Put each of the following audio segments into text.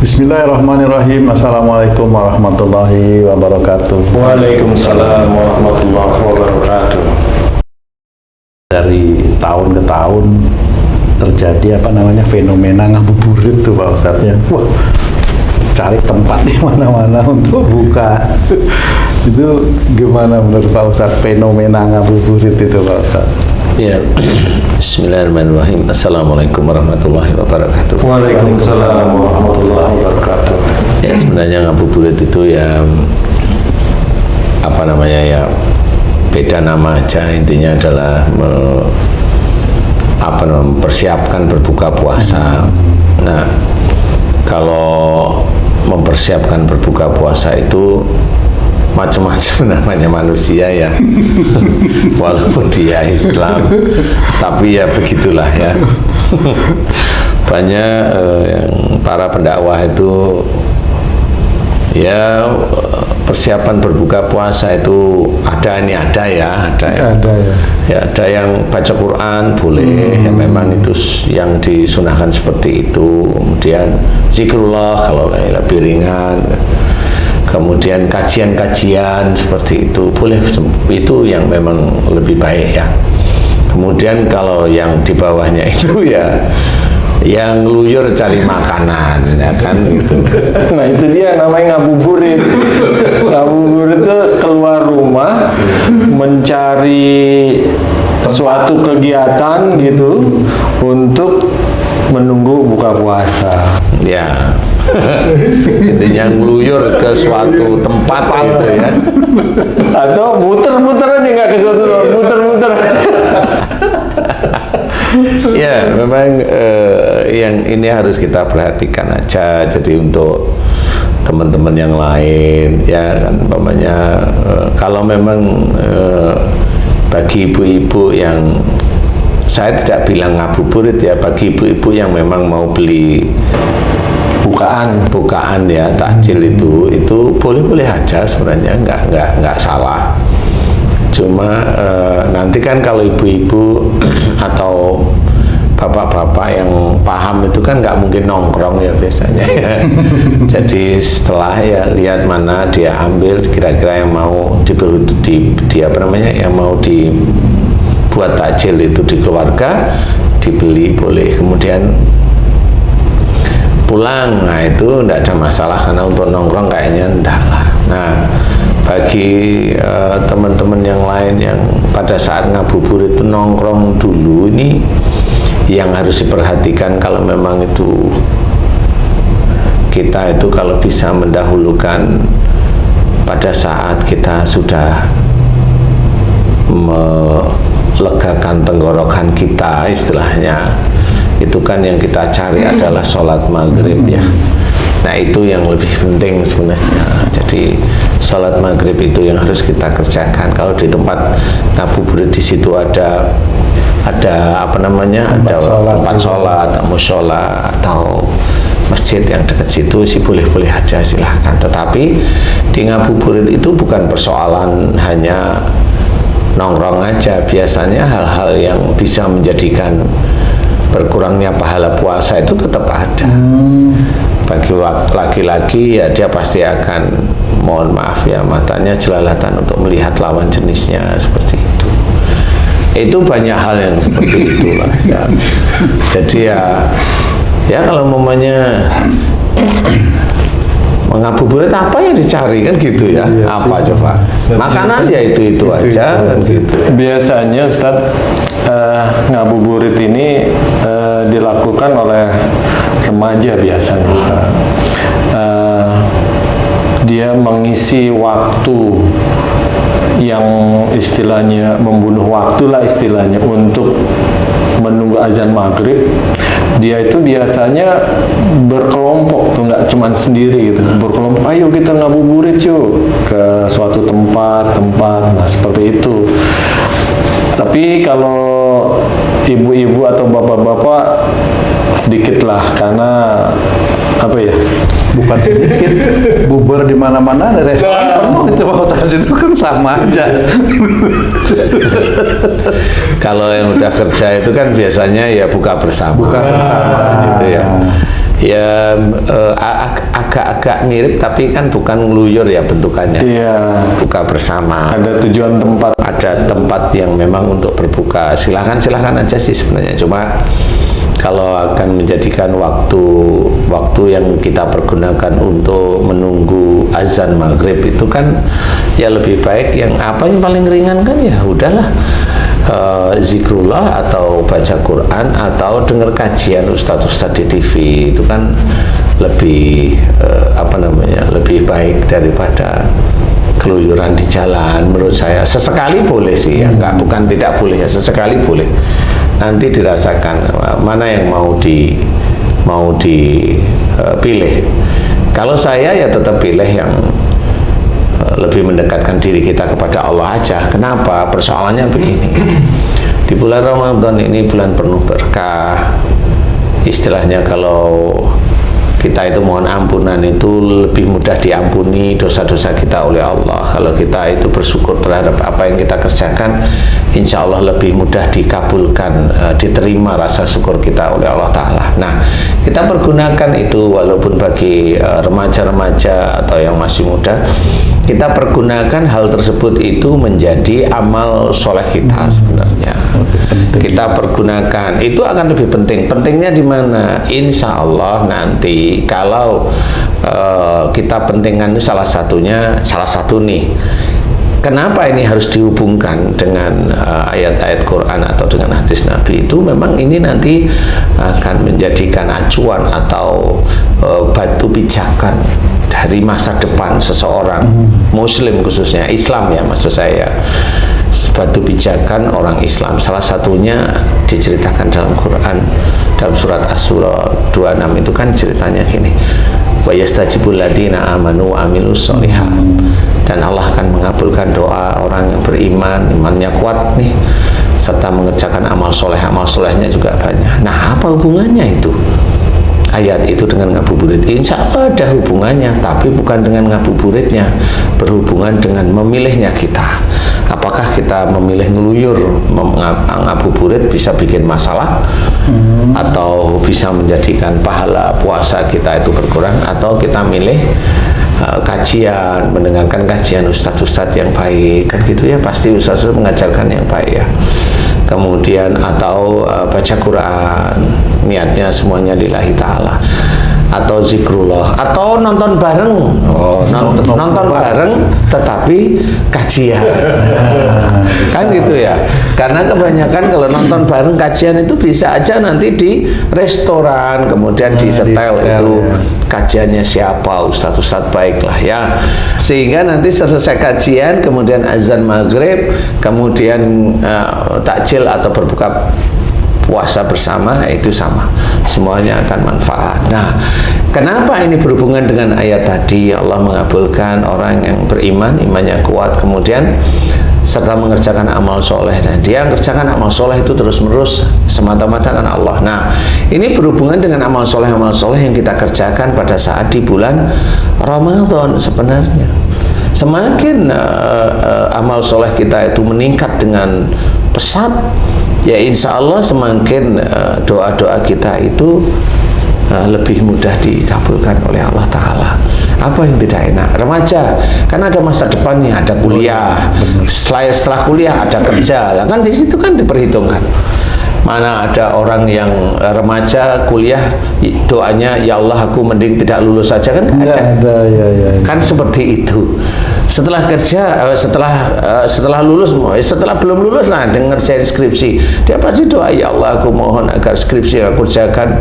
Bismillahirrahmanirrahim. Assalamualaikum warahmatullahi wabarakatuh. Waalaikumsalam warahmatullahi wabarakatuh. Dari tahun ke tahun terjadi fenomena ngabuburit tuh Pak Ustadz ya. Wah, cari tempat di mana-mana untuk buka. Itu gimana menurut Pak Ustadz fenomena ngabuburit itu Pak Ustadz? Ya, Bismillahirrahmanirrahim. Assalamualaikum warahmatullahi wabarakatuh. Waalaikumsalam warahmatullahi wabarakatuh. Ya, sebenarnya ngabuburit itu ya beda nama aja, intinya adalah mempersiapkan berbuka puasa. Nah, kalau mempersiapkan berbuka puasa itu macam-macam namanya manusia ya. Walaupun dia Islam, tapi ya begitulah ya. Banyak yang para pendakwah itu ya persiapan berbuka puasa itu ada ya. Ya, ada yang baca Quran boleh, ya memang itu yang disunahkan seperti itu. Kemudian zikrullah kalau lebih ringan. Kemudian kajian-kajian seperti itu boleh, itu yang memang lebih baik ya. Kemudian kalau yang di bawahnya itu ya yang luyur cari makanan ya kan gitu. Nah itu dia namanya ngabuburit. Ngabuburit itu keluar rumah mencari suatu kegiatan gitu untuk menunggu buka puasa. Ya. Intinya ngeluyur ke suatu tempat gitu ya. Atau muter-muter aja, nggak ke suatu tempat, muter-muter. Ya memang yang ini harus kita perhatikan aja. Jadi untuk teman-teman yang lain ya kan, umpamanya kalau memang bagi ibu-ibu yang, saya tidak bilang ngabuburit ya, bagi ibu-ibu yang memang mau beli bukaan ya, takjil itu boleh-boleh aja sebenarnya, nggak salah. Cuma nanti kan kalau ibu-ibu atau bapak-bapak yang paham itu kan nggak mungkin nongkrong ya biasanya ya. Jadi setelah ya lihat mana dia ambil kira-kira yang mau yang mau dibuat takjil itu di keluarga, dibeli boleh, kemudian pulang. Nah itu enggak ada masalah, karena untuk nongkrong kayaknya enggak lah. Nah bagi teman-teman yang lain yang pada saat ngabuburit itu nongkrong dulu, ini yang harus diperhatikan. Kalau memang itu kita itu kalau bisa mendahulukan pada saat kita sudah melegakan tenggorokan kita istilahnya, itu kan yang kita cari adalah sholat maghrib ya. Nah itu yang lebih penting sebenarnya. Jadi sholat maghrib itu yang harus kita kerjakan. Kalau di tempat ngabuburit di situ ada tempat sholat, mushola atau masjid yang dekat situ sih boleh-boleh aja, silahkan. Tetapi di ngabuburit itu bukan persoalan hanya nongkrong aja. Biasanya hal-hal yang bisa menjadikan berkurangnya pahala puasa itu tetap ada. Bagi laki-laki ya dia pasti akan, mohon maaf ya, matanya jelalatan untuk melihat lawan jenisnya seperti itu. Itu banyak hal yang seperti itulah ya. Jadi ya kalau momennya mengabuburit apa yang dicari kan gitu ya. Apa coba? Makanan ya itu aja kan gitu. Biasanya Ustaz, ngabuburit ini dilakukan oleh remaja biasanya Ustaz. Dia mengisi waktu yang istilahnya membunuh waktu lah istilahnya untuk menunggu azan maghrib. Dia itu biasanya berkelompok tuh, nggak cuman sendiri gitu, berkelompok, ayo kita ngabuburit yuk ke suatu tempat. Nah seperti itu. Tapi kalau ibu-ibu atau bapak-bapak sedikit lah, karena apa ya, bukan sedikit, bubur di mana-mana, ada restoran penuh itu Pak Ustadz, itu kan sama aja. Kalau yang udah kerja itu kan biasanya ya buka bersama, gitu ya. ya agak-agak mirip, tapi kan bukan ngeluyur ya bentukannya. Iya. Buka bersama. Ada tujuan tempat. Ada tempat yang memang untuk berbuka. Silahkan aja sih sebenarnya. Cuma kalau akan menjadikan waktu yang kita pergunakan untuk menunggu azan maghrib itu kan ya lebih baik yang apa yang paling ringan kan ya udahlah, zikrullah atau baca Quran atau dengar kajian ustadz di TV itu kan lebih lebih baik daripada keluyuran di jalan menurut saya. Sesekali boleh sih ya, bukan tidak boleh ya, sesekali boleh. Nanti dirasakan mana yang mau dipilih. Kalau saya ya tetap pilih yang lebih mendekatkan diri kita kepada Allah aja. Kenapa? Persoalannya begini. Di bulan Ramadan ini bulan penuh berkah. Istilahnya kalau kita itu mohon ampunan itu lebih mudah diampuni dosa-dosa kita oleh Allah. Kalau kita itu bersyukur terhadap apa yang kita kerjakan, insya Allah lebih mudah dikabulkan, diterima rasa syukur kita oleh Allah Ta'ala. Nah, kita pergunakan itu walaupun bagi remaja-remaja atau yang masih muda, kita pergunakan hal tersebut itu menjadi amal soleh kita sebenarnya. Kita pergunakan, itu akan lebih penting. Pentingnya di mana? Insya Allah nanti kalau kita pentingkan itu salah satu nih. Kenapa ini harus dihubungkan dengan ayat-ayat Quran atau dengan hadis Nabi? Itu memang ini nanti akan menjadikan acuan atau batu pijakan dari masa depan seseorang Muslim, khususnya Islam ya maksud saya. Batu pijakan orang Islam salah satunya diceritakan dalam Quran, dalam surat Asy-Syura 26 itu kan ceritanya gini, wa yastajibul ladzina amanu wa amilus sholihat, dan Allah akan mengabulkan doa orang yang beriman, imannya kuat nih, serta mengerjakan amal solehnya juga banyak. Nah, apa hubungannya itu ayat itu dengan ngabuburit? Insya Allah ada hubungannya, tapi bukan dengan ngabuburitnya, berhubungan dengan memilihnya kita. Apakah kita memilih ngeluyur ngabuburit bisa bikin masalah, atau bisa menjadikan pahala puasa kita itu berkurang, atau kita milih kajian, mendengarkan kajian ustadz-ustadz yang baik kan gitu ya, pasti ustadz mengajarkan yang baik ya. Kemudian atau baca Quran, niatnya semuanya lillahi ta'ala, atau zikrullah, atau nonton bareng, nonton bareng tetapi kajian. Kan gitu ya, karena kebanyakan kalau nonton bareng kajian itu bisa aja nanti di restoran kemudian di setel itu kajiannya siapa, ustadz baik lah ya, sehingga nanti selesai kajian kemudian azan maghrib, kemudian takjil atau berbuka puasa bersama, itu sama, semuanya akan manfaat. Nah, kenapa ini berhubungan dengan ayat tadi? Allah mengabulkan orang yang beriman, imannya kuat, kemudian serta mengerjakan amal soleh, dan dia mengerjakan amal soleh itu terus-menerus semata-mata kan Allah. Nah, ini berhubungan dengan amal soleh yang kita kerjakan pada saat di bulan Ramadan. Sebenarnya semakin amal soleh kita itu meningkat dengan pesat, ya insya Allah semakin doa-doa kita itu lebih mudah dikabulkan oleh Allah Ta'ala. Apa yang tidak enak? Remaja kan ada masa depannya, ada kuliah, setelah kuliah ada kerja, kan di situ kan diperhitungkan. Mana ada orang yang remaja kuliah doanya ya Allah aku mending tidak lulus saja, kan ada. Ya. Kan seperti itu. Setelah kerja, setelah lulus, setelah belum lulus lah dengan ngerjain skripsi, dia pasti doa ya Allah aku mohon agar skripsi yang aku kerjakan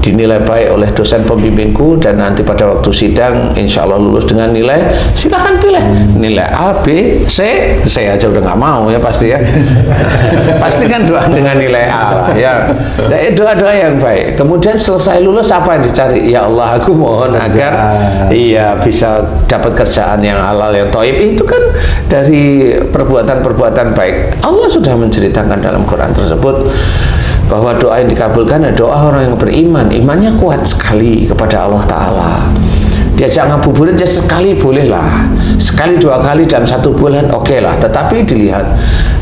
dinilai baik oleh dosen pembimbingku, dan nanti pada waktu sidang insya Allah lulus dengan nilai, silahkan pilih nilai A, B, C. Saya aja udah nggak mau ya pasti ya. Pasti kan doa dengan nilai A ya, doa-doa yang baik. Kemudian selesai lulus apa yang dicari? Ya Allah aku mohon agar bisa dapat kerjaan yang halal, yang thayyib. Itu kan dari perbuatan-perbuatan baik. Allah sudah menceritakan dalam Quran tersebut bahwa doa yang dikabulkan adalah doa orang yang beriman, imannya kuat sekali kepada Allah Ta'ala. Diajak ngabuburit ya sekali boleh lah, sekali 2 kali dalam 1 bulan oke lah, tetapi dilihat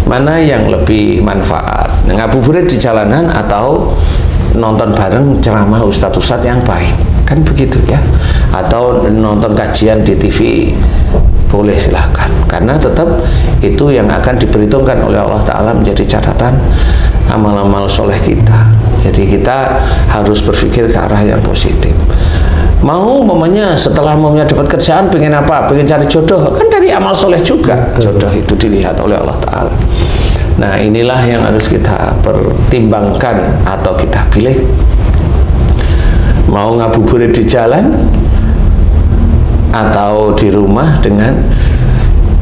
mana yang lebih manfaat, ngabuburit di jalanan atau nonton bareng ceramah ustadz-ustadz yang baik, kan begitu ya, atau nonton kajian di TV, boleh silahkan, karena tetap itu yang akan diperhitungkan oleh Allah Ta'ala menjadi catatan amal-amal soleh kita. Jadi kita harus berpikir ke arah yang positif. Mau umpamanya setelah mamanya dapat kerjaan pengen apa? Pengen cari jodoh, kan dari amal soleh juga. Jodoh itu dilihat oleh Allah Ta'ala. Nah, inilah yang harus kita pertimbangkan atau kita pilih. Mau ngabuburit di jalan atau di rumah dengan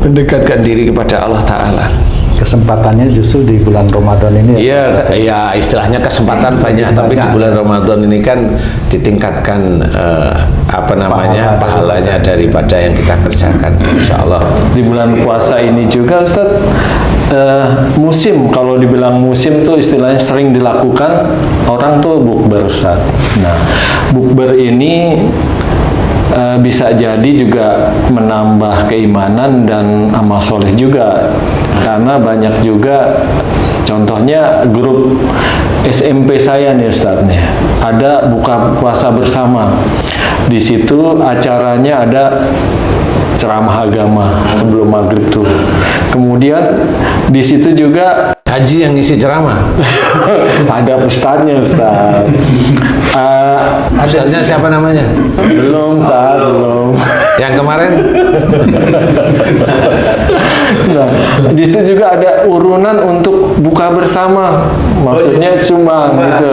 mendekatkan diri kepada Allah Ta'ala. Kesempatannya justru di bulan Ramadan ini ya? Iya, istilahnya kesempatan banyak, tapi di bulan Ramadan ini kan ditingkatkan pahalanya daripada yang kita kerjakan, insya Allah. Di bulan puasa ini juga Ustadz, musim, kalau dibilang musim tuh istilahnya sering dilakukan orang tuh bukber, Ustadz. Nah, bukber ini bisa jadi juga menambah keimanan dan amal soleh juga, karena banyak juga, contohnya grup SMP saya nih Ustadz, ada buka puasa bersama. Di situ acaranya ada ceramah agama sebelum maghrib tuh. Kemudian di situ juga Haji yang ngisi ceramah. ada ustadznya, Ustadz. Ustadznya siapa namanya? Belum, Ustadz, belum. Yang kemarin? Nah, di situ juga ada urunan untuk buka bersama, maksudnya sumbang gitu.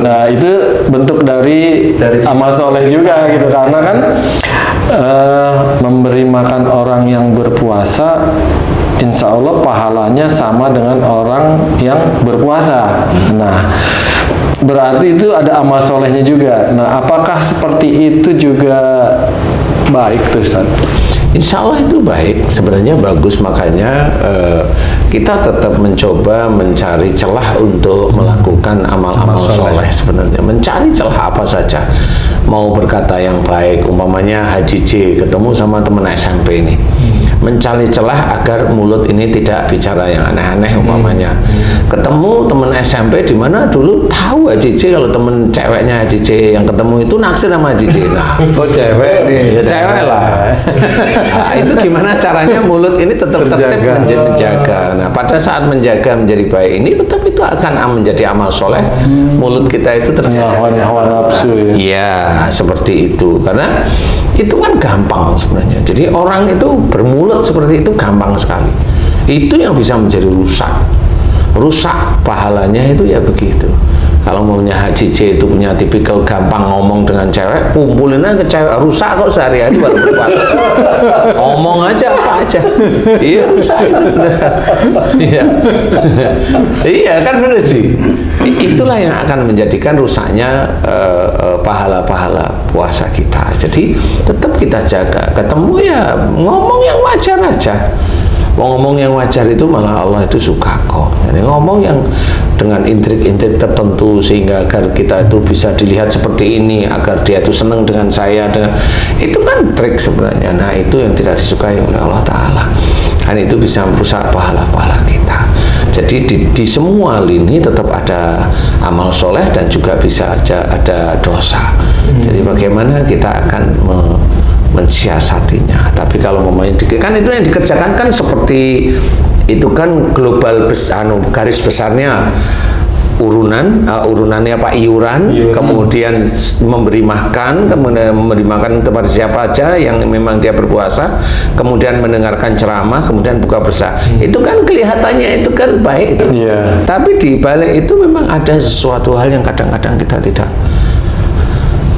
Nah, itu bentuk dari amal soleh juga gitu, karena kan memberi makan orang yang berpuasa, insya Allah pahalanya sama dengan orang yang berpuasa. Nah, berarti itu ada amal solehnya juga. Nah, apakah seperti itu juga baik tuh, Ustaz? Insya Allah itu baik, sebenarnya bagus, makanya kita tetap mencoba mencari celah untuk melakukan amal-amal soleh. Sebenarnya mencari celah apa saja, mau berkata yang baik, umpamanya Haji J ketemu sama teman SMP ini, mencari celah agar mulut ini tidak bicara yang aneh-aneh, umpamanya ketemu teman SMP di mana dulu tahu Haji J kalau temen ceweknya Haji J yang ketemu itu naksir sama Haji J. Nah, oh cewek nih, ya cewek lah. Nah, itu gimana caranya mulut ini tetap menjaga. Nah, pada saat menjaga menjadi baik ini, tetap itu akan menjadi amal soleh. Mulut kita itu terjaga. Hawa nafsu ya. Iya, seperti itu. Karena itu kan gampang sebenarnya. Jadi orang itu bermulut seperti itu gampang sekali. Itu yang bisa menjadi rusak. Rusak pahalanya itu ya begitu. Kalau maunya Haji J itu punya tipikal gampang ngomong dengan cewek, kumpulinnya ke cewek, rusak kok sehari-hari baru berpuasa. Ngomong aja apa aja. Iya, rusak itu benar. Iya. Iya kan benar sih. Itulah yang akan menjadikan rusaknya pahala-pahala puasa kita. Jadi tetap kita jaga. Ketemu ya ngomong yang wajar aja. Ngomong yang wajar itu malah Allah itu suka kok. Jadi ngomong yang dengan intrik-intrik tertentu sehingga agar kita itu bisa dilihat seperti ini, agar dia itu senang dengan saya, dengan itu kan trik sebenarnya. Nah, itu yang tidak disukai oleh Allah Ta'ala. Kan itu bisa merusak pahala-pahala kita. Jadi di semua lini tetap ada amal soleh dan juga bisa ada dosa. Jadi bagaimana kita akan mensiasatinya. Tapi kalau memang kan itu yang dikerjakan kan seperti itu kan global garis besarnya urunannya apa iuran, kemudian memberi makan, kemudian memberi makan kepada siapa aja yang memang dia berpuasa, kemudian mendengarkan ceramah, kemudian buka bersama. Itu kan kelihatannya itu kan baik itu. Tapi di balik itu memang ada sesuatu hal yang kadang-kadang kita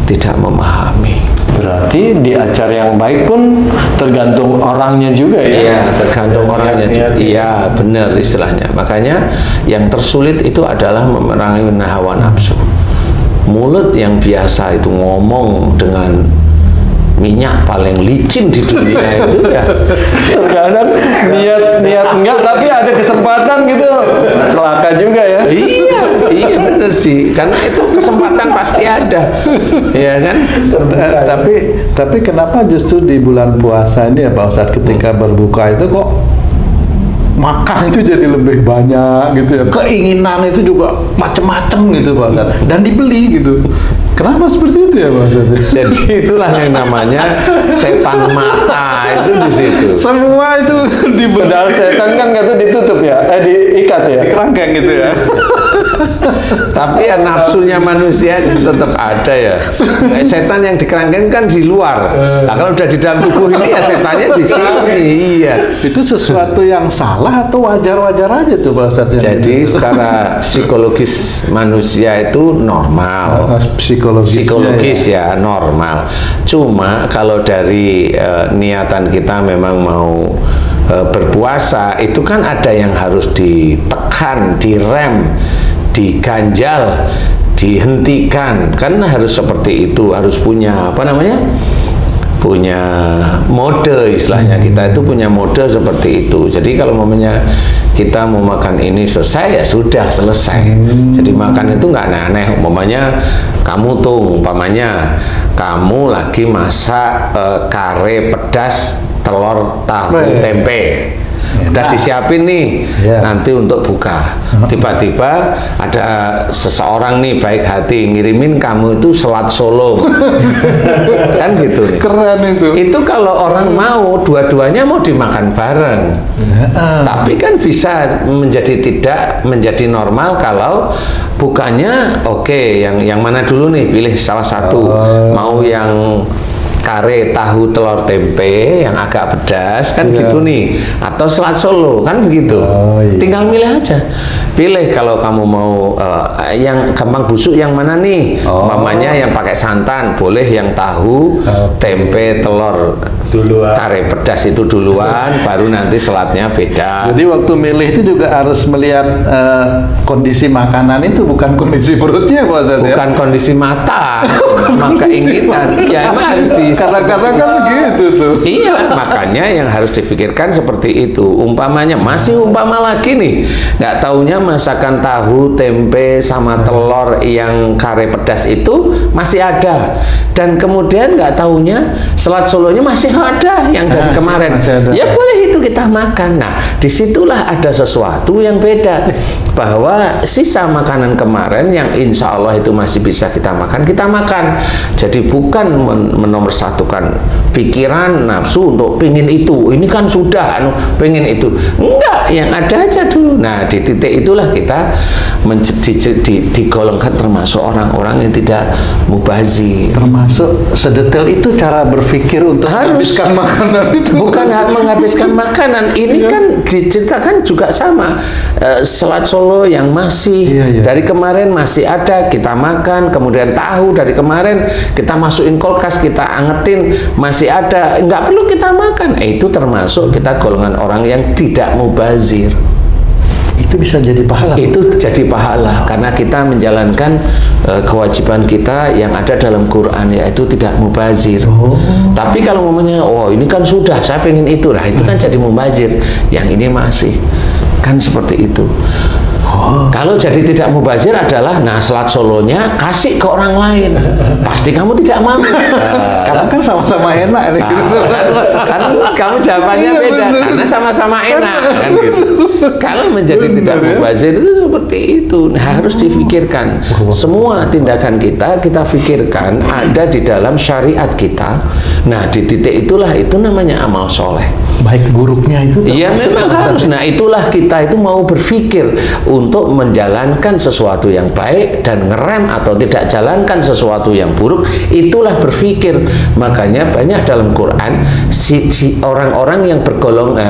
tidak memahami. Berarti di acara yang baik pun tergantung orangnya juga ya? Iya, tergantung orangnya juga. Iya, benar istilahnya. Makanya yang tersulit itu adalah memerangi hawa nafsu. Mulut yang biasa itu ngomong dengan minyak paling licin di dunia itu ya. Terkadang niat enggak, tapi ada kesempatan gitu, celaka juga ya. Iya benar sih, karena itu kesempatan pasti ada, ya kan. Tapi kenapa justru di bulan puasa ini ya Pak Ustadz, ketika berbuka itu kok makan itu jadi lebih banyak gitu ya, keinginan itu juga macem-macem gitu Pak Ustadz, dan dibeli gitu. Kenapa seperti itu ya Pak Ustadz? Jadi itulah yang namanya setan mata itu di situ. Semua itu dibeli. Padahal setan kan kata ditutup ya, diikat ya. Kerangkeng gitu ya. Tapi ya nafsunya manusia itu tetap ada ya. Setan yang dikerangkeng kan di luar. Nah kalau udah di dalam tubuh ini ya setannya di sini. Iya. Itu sesuatu yang salah atau wajar-wajar aja tuh Pak Ustadz? Jadi secara psikologis manusia itu normal. Psikologis ya normal. Cuma kalau dari niatan kita memang mau berpuasa, itu kan ada yang harus ditekan, direm, diganjal, dihentikan. Kan harus seperti itu, harus punya apa namanya? Punya mode, istilahnya kita itu punya mode seperti itu. Jadi kalau momennya kita mau makan ini selesai ya sudah selesai. Jadi makan itu nggak aneh-aneh. Umpamanya kamu tuh, umpamanya kamu lagi masak kare pedas telur tahu tempe. Udah disiapin nih nanti untuk buka. Tiba-tiba ada seseorang nih baik hati ngirimin kamu itu selat Solo. Kan gitu nih. Keren itu. Itu kalau orang mau dua-duanya mau dimakan bareng. Tapi kan bisa menjadi tidak menjadi normal kalau bukannya oke, yang mana dulu nih, pilih salah satu. Mau yang kare tahu telur tempe yang agak pedas kan gitu nih, atau selat Solo kan begitu. Tinggal milih aja, pilih kalau kamu mau yang gampang busuk yang mana nih. Mamanya yang pakai santan boleh, yang tahu tempe telur duluan, kare pedas itu duluan, baru nanti selatnya beda. Jadi waktu milih itu juga harus melihat kondisi makanan itu, bukan kondisi perutnya Pak Ustadz, bukan kondisi mata, maka keinginan. Ya emang harus di kadang-kadang kan begitu tuh. Iya, makanya yang harus difikirkan seperti itu. Umpamanya masih umpama lagi nih, nggak taunya masakan tahu tempe sama telur yang kare pedas itu masih ada, dan kemudian nggak taunya selat Solonya masih ada yang dari kemarin. Ya boleh itu kita makan. Nah, disitulah ada sesuatu yang beda, bahwa sisa makanan kemarin yang insya Allah itu masih bisa kita makan, kita makan. Jadi bukan menomorsatukan pikiran nafsu untuk pengen itu, ini kan sudah pengen itu, enggak, yang ada aja dulu. Nah di titik itulah kita digolongkan termasuk orang-orang yang tidak mubazir. Termasuk sedetail itu cara berpikir untuk menghabiskan makanan itu. Bukan menghabiskan makanan, ini kan diceritakan juga sama. Selat Solo yang masih dari kemarin masih ada, kita makan. Kemudian tahu dari kemarin kita masukin kulkas, kita angetin, masih ada, nggak perlu kita makan. Itu termasuk kita golongan orang yang tidak mubazir. Itu bisa jadi pahala. Itu jadi pahala karena kita menjalankan kewajiban kita yang ada dalam Quran, yaitu tidak mubazir. Tapi kalau momennya ini kan sudah saya pengen itu, nah itu kan jadi mubazir. Yang ini masih, kan seperti itu. Kalau jadi tidak mubazir adalah, nah selat Solonya kasih ke orang lain, pasti kamu tidak mau. Karena kan sama-sama enak. Kan kamu jawabannya beda, karena sama-sama enak kan gitu. Kalau menjadi tidak mubazir itu seperti itu. Nah, harus difikirkan. Semua tindakan kita pikirkan ada di dalam syariat kita. Nah di titik itulah itu namanya amal soleh. Baik buruknya itu. Iya memang harus. Nah itulah kita itu mau berpikir untuk menjalankan sesuatu yang baik dan ngerem atau tidak jalankan sesuatu yang buruk. Itulah berpikir. Makanya banyak dalam Quran orang-orang yang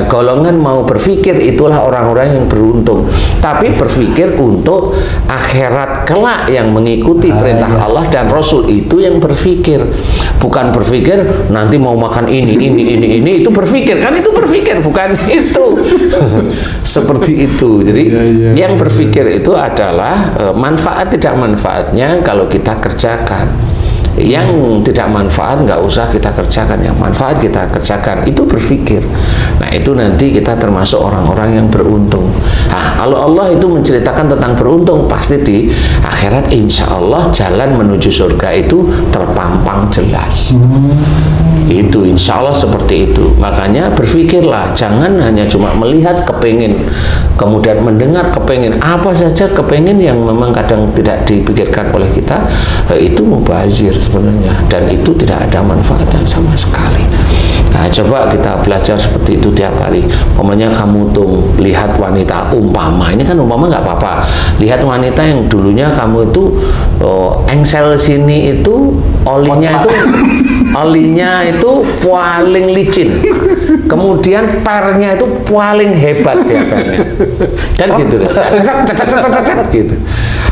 golongan mau berpikir, itulah orang-orang yang beruntung. Tapi berpikir untuk akhirat kelak yang mengikuti perintah Allah dan Rasul, itu yang berpikir. Bukan berpikir nanti mau makan ini itu berpikir, kan itu berpikir, bukan itu. Seperti itu. Jadi yang berpikir itu adalah manfaat tidak manfaatnya kalau kita kerjakan. Yang tidak manfaat nggak usah kita kerjakan, yang manfaat kita kerjakan. Itu berpikir. Nah itu nanti kita termasuk orang-orang yang beruntung. Nah, kalau Allah itu menceritakan tentang beruntung, pasti di akhirat insya Allah jalan menuju surga itu terpampang jelas. Itu insya Allah seperti itu. Makanya berpikirlah, jangan hanya cuma melihat kepingin, kemudian mendengar kepingin, apa saja kepingin yang memang kadang tidak dipikirkan oleh kita, itu mubazir sebenarnya, dan itu tidak ada manfaatnya sama sekali. Nah, coba kita belajar seperti itu tiap hari. Umpamanya kamu tuh lihat wanita, ini kan umpama nggak apa-apa. Lihat wanita yang dulunya kamu itu engsel sini itu olinya itu paling licin. Kemudian pernya itu paling hebat ya pernya. Kan gitu deh. Gitu.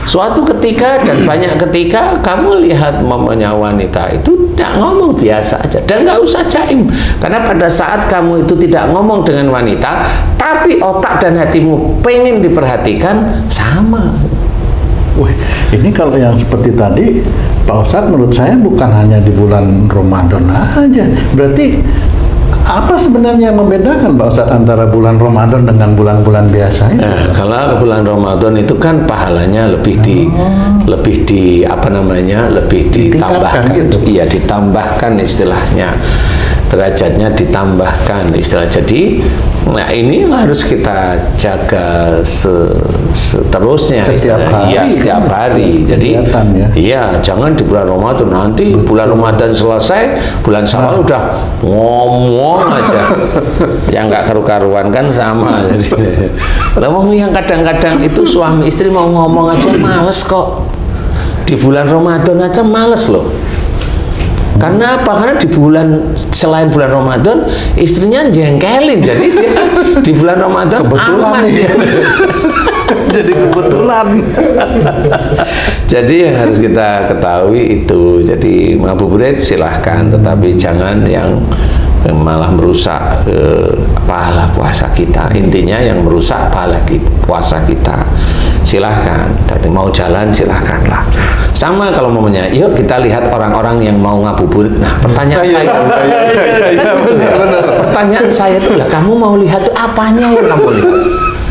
Suatu ketika dan banyak ketika kamu lihat mamanya wanita itu tidak ngomong biasa aja, dan nggak usah jaim, karena pada saat kamu itu tidak ngomong dengan wanita tapi otak dan hatimu pengen diperhatikan, sama. Wih, ini kalau yang seperti tadi Pak Ustadz, menurut saya bukan hanya di bulan Ramadan aja. Berarti apa sebenarnya yang membedakan Pak Ustadz antara bulan Ramadan dengan bulan-bulan biasa itu? Nah, kalau bulan Ramadan itu kan pahalanya lebih ditambahkan gitu. Iya, ditambahkan istilahnya, derajatnya ditambahkan istilah. Jadi nah ini harus kita jaga seterusnya setiap hari, ya, setiap hari. Jadi ya. iya, jangan di bulan Ramadan, nanti bulan Ramadan selesai, bulan Syawal udah ngomong aja yang nggak karu-karuan kan sama. Lalu yang kadang-kadang itu suami istri mau ngomong aja males kok, di bulan Ramadan aja males loh. Karena apa? Karena di bulan selain bulan Ramadan istrinya jengkelin, jadi dia di bulan Ramadan kebetulan aman ya. Jadi kebetulan. Jadi yang harus kita ketahui itu, jadi ngabuburit silahkan, tetapi jangan yang malah merusak pahala puasa kita. Intinya yang merusak pahala puasa kita, silahkan. Jadi mau jalan silahkanlah. Sama kalau momennya, yuk kita lihat orang-orang yang mau ngabuburit. Nah, pertanyaan saya, pertanyaan saya tuh lah, kamu mau lihat tuh apanya yang kamu lihat?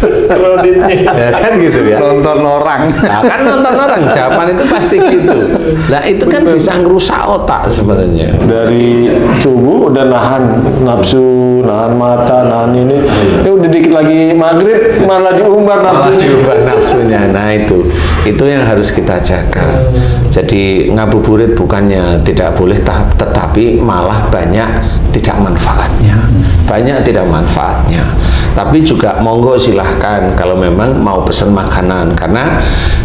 Ya kan gitu ya. Nonton orang. Nah, kan nonton orang, jawaban itu pasti gitu. Nah, itu kan bisa ngerusak otak sebenarnya. Dari subuh udah nahan nafsu, nahan mata, nahan ini udah dikit lagi maghrib malah diumbar nafsunya. Diubah nafsunya. Nah, itu yang harus kita jaga. Jadi ngabuburit bukannya tidak boleh, tetapi malah banyak tidak manfaatnya. Banyak tidak manfaatnya. Tapi juga monggo silahkan kalau memang mau pesan makanan, karena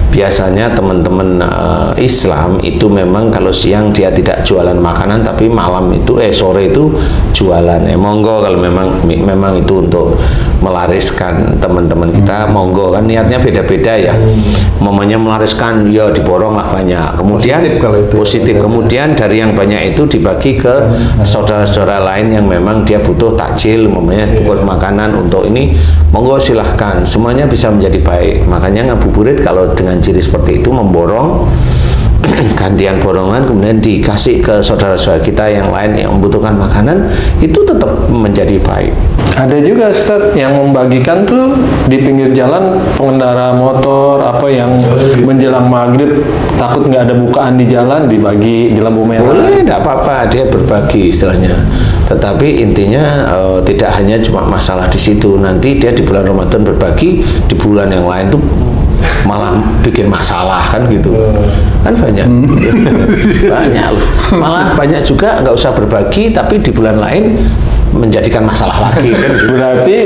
biasanya teman-teman Islam itu memang kalau siang dia tidak jualan makanan, tapi malam itu sore itu jualan. Monggo kalau memang itu untuk melariskan teman-teman kita, monggo, kan niatnya beda-beda ya. Momennya melariskan ya diborong lah banyak. Kemudian positif, kemudian dari yang banyak itu dibagi ke saudara-saudara lain yang memang dia butuh takjil, momennya buat makanan untuk ini, monggo silahkan, semuanya bisa menjadi baik. Makanya ngabuburit kalau dengan ciri seperti itu, memborong, gantian borongan, kemudian dikasih ke saudara-saudara kita yang lain yang membutuhkan makanan, itu tetap menjadi baik. Ada juga Ustadz yang membagikan tuh di pinggir jalan, pengendara motor apa yang menjelang maghrib takut nggak ada bukaan di jalan, dibagi di lampu merah. Boleh, tidak apa-apa, dia berbagi istilahnya. Tetapi intinya tidak hanya cuma masalah di situ. Nanti dia di bulan Ramadan berbagi, di bulan yang lain tuh malah bikin masalah, kan gitu. Kan banyak. Banyak loh. Malah banyak juga nggak usah berbagi, tapi di bulan lain menjadikan masalah lagi, kan gitu. Berarti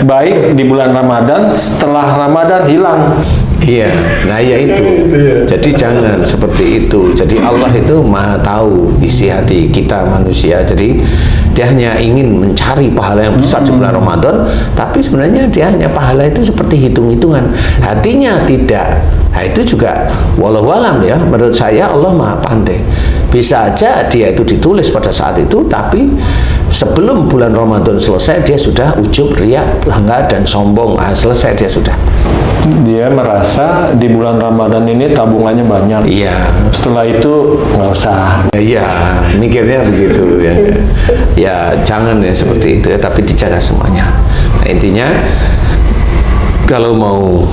baik di bulan Ramadan, setelah Ramadan hilang. Iya, nah ya itu. Jadi jangan seperti itu. Jadi Allah itu maha tahu isi hati kita manusia. Jadi dia hanya ingin mencari pahala yang besar di bulan Ramadan, tapi sebenarnya dia hanya pahala itu seperti hitung-hitungan. Hatinya tidak. Nah itu juga wallahualam ya. Menurut saya Allah maha pandai. Bisa aja dia itu ditulis pada saat itu, tapi sebelum bulan Ramadan selesai dia sudah ujub, riak, bangga dan sombong. Nah, selesai dia sudah. Dia merasa di bulan Ramadan ini tabungannya banyak. Iya. Setelah itu nggak usah. Iya, mikirnya begitu ya. Ya jangan ya seperti itu ya, tapi dijaga semuanya. Nah, intinya kalau mau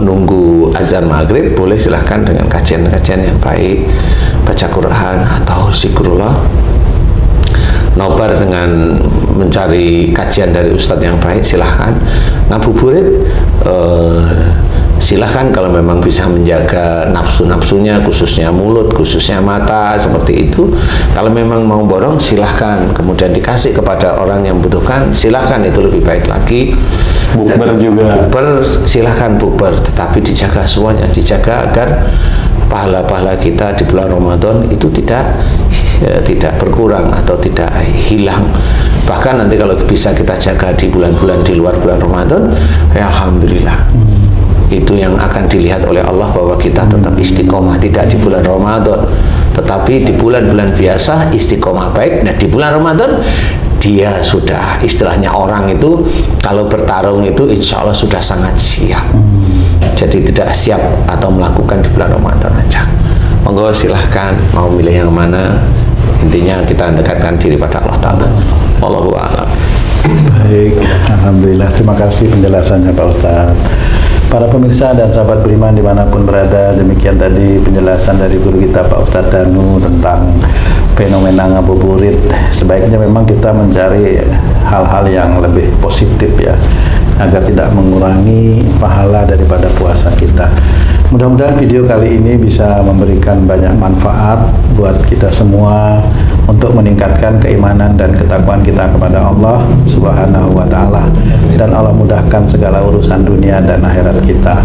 menunggu azan maghrib, boleh silahkan dengan kajian-kajian yang baik, baca Quran atau zikrullah. Nobar dengan mencari kajian dari ustadz yang baik, silahkan. Ngabuburit silahkan kalau memang bisa menjaga nafsu-nafsunya, khususnya mulut, khususnya mata, seperti itu. Kalau memang mau borong, silahkan. Kemudian dikasih kepada orang yang membutuhkan, silahkan, itu lebih baik lagi. Bukber juga. Bukber, silahkan bukber, tetapi dijaga semuanya, dijaga agar pahala-pahala kita di bulan Ramadan itu tidak berkurang atau tidak hilang. Bahkan nanti kalau bisa kita jaga di bulan-bulan di luar bulan Ramadan, ya alhamdulillah. Itu yang akan dilihat oleh Allah, bahwa kita tetap istiqomah, tidak di bulan Ramadan, tetapi di bulan-bulan biasa istiqomah baik. Nah, di bulan Ramadan dia sudah, istilahnya orang itu kalau bertarung itu insya Allah sudah sangat siap. Jadi tidak siap atau melakukan di bulan Ramadan aja. Monggo silahkan mau milih yang mana. Intinya kita dekatkan diri pada Allah Ta'ala. Wallahu a'lam. Baik, alhamdulillah, terima kasih penjelasannya Pak Ustadz. Para pemirsa dan sahabat beriman dimanapun berada, demikian tadi penjelasan dari guru kita Pak Ustadz Danu tentang fenomena ngabuburit. Sebaiknya memang kita mencari hal-hal yang lebih positif ya, agar tidak mengurangi pahala daripada puasa kita. Mudah-mudahan video kali ini bisa memberikan banyak manfaat buat kita semua untuk meningkatkan keimanan dan ketakwaan kita kepada Allah Subhanahu wa Ta'ala, dan Allah mudahkan segala urusan dunia dan akhirat kita.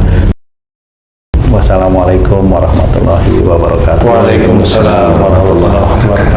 Wassalamualaikum warahmatullahi wabarakatuh. Waalaikumsalam warahmatullahi wabarakatuh.